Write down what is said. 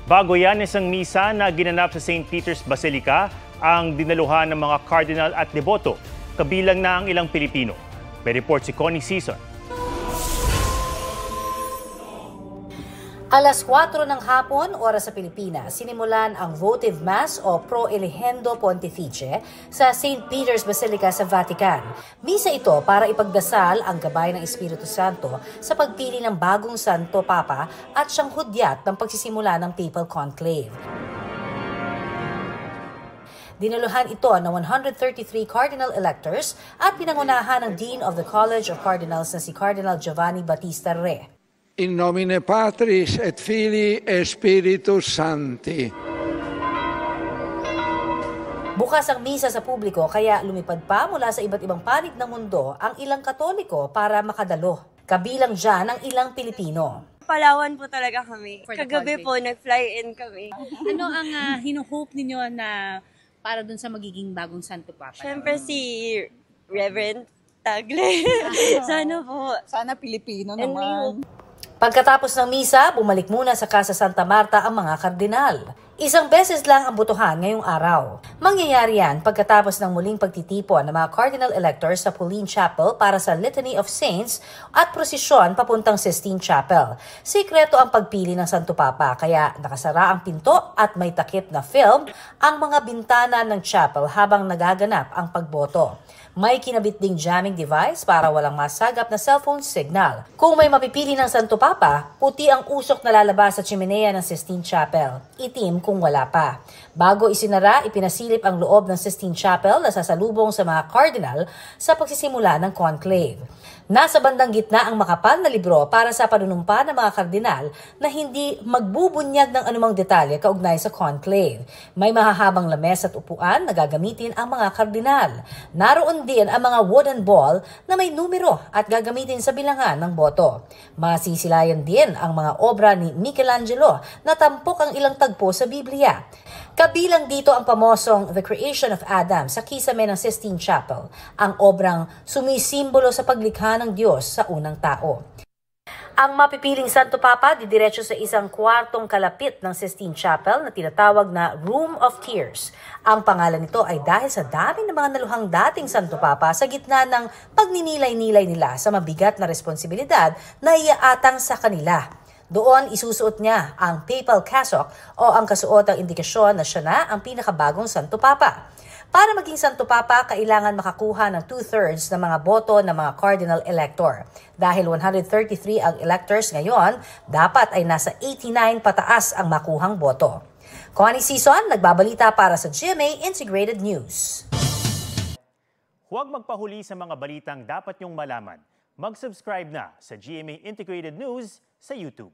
Bago yan, isang misa na ginanap sa St. Peter's Basilica ang dinaluhan ng mga cardinal at deboto, kabilang na ang ilang Pilipino. May report si Connie Season. Alas 4 ng hapon, oras sa Pilipinas, sinimulan ang votive mass o Pro Eligendo Pontifice sa St. Peter's Basilica sa Vatican. Misa ito para ipagdasal ang gabay ng Espiritu Santo sa pagpili ng bagong Santo Papa at siyang hudyat ng pagsisimula ng Papal Conclave. Dinaluhan ito ng 133 cardinal electors at pinangunahan ng Dean of the College of Cardinals na si Cardinal Giovanni Battista Re. In nomine Patris et Filii et Spiritus Sancti. Bukas ang misa sa publiko kaya lumipad pa mula sa iba't ibang panig ng mundo ang ilang Katoliko para makadalo. Kabilang dyan ang ilang Pilipino. Palawan po talaga kami. Kagabi po, nag-fly in kami. Ano ang hinuhope ninyo na para dun sa magiging bagong Santo Papa? Siyempre si Reverend Tagle. Sana po. Sana Pilipino naman. Pagkatapos ng misa, bumalik muna sa Casa Santa Marta ang mga kardinal. Isang beses lang ang botohan ngayong araw. Mangyayari yan pagkatapos ng muling pagtitipon ng mga cardinal electors sa Pauline Chapel para sa Litany of Saints at prosesyon papuntang Sistine Chapel. Sikreto ang pagpili ng Santo Papa kaya nakasara ang pinto at may takip na film ang mga bintana ng chapel habang nagaganap ang pagboto. May kinabit ding jamming device para walang masagap na cellphone signal. Kung may mapipili ng Santo Papa, puti ang usok na lalabas sa chimenea ng Sistine Chapel. Itim kung wala pa. Bago isinara, ipinasilip ang loob ng Sistine Chapel na sasalubong sa mga cardinal sa pagsisimula ng conclave. Nasa bandang gitna ang makapal na libro para sa panunumpa ng mga kardinal na hindi magbubunyag ng anumang detalye kaugnay sa conclave. May mahahabang lames at upuan na gagamitin ang mga kardinal. Naroon din ang mga wooden ball na may numero at gagamitin sa bilangan ng boto. Masisilayan din ang mga obra ni Michelangelo na tampok ang ilang tagpo sa Biblia. Kabilang dito ang pamosong The Creation of Adam sa kisame ng Sistine Chapel, ang obrang sumisimbolo sa paglikha ng Diyos sa unang tao. Ang mapipiling Santo Papa didiretso sa isang kwartong kalapit ng Sistine Chapel na tinatawag na Room of Tears. Ang pangalan nito ay dahil sa dami ng mga naluhang dating Santo Papa sa gitna ng pagninilay-nilay nila sa mabigat na responsibilidad na iaatang sa kanila. Doon isusuot niya ang papal cassock o ang kasuotang indikasyon na siya na ang pinakabagong Santo Papa. Para maging Santo Papa, kailangan makakuha ng 2/3 ng mga boto ng mga cardinal elector. Dahil 133 ang electors ngayon, dapat ay nasa 89 pataas ang makuhang boto. Connie Season, nagbabalita para sa GMA Integrated News. Huwag magpahuli sa mga balitang dapat niyong malaman. Mag-subscribe na sa GMA Integrated News sa YouTube.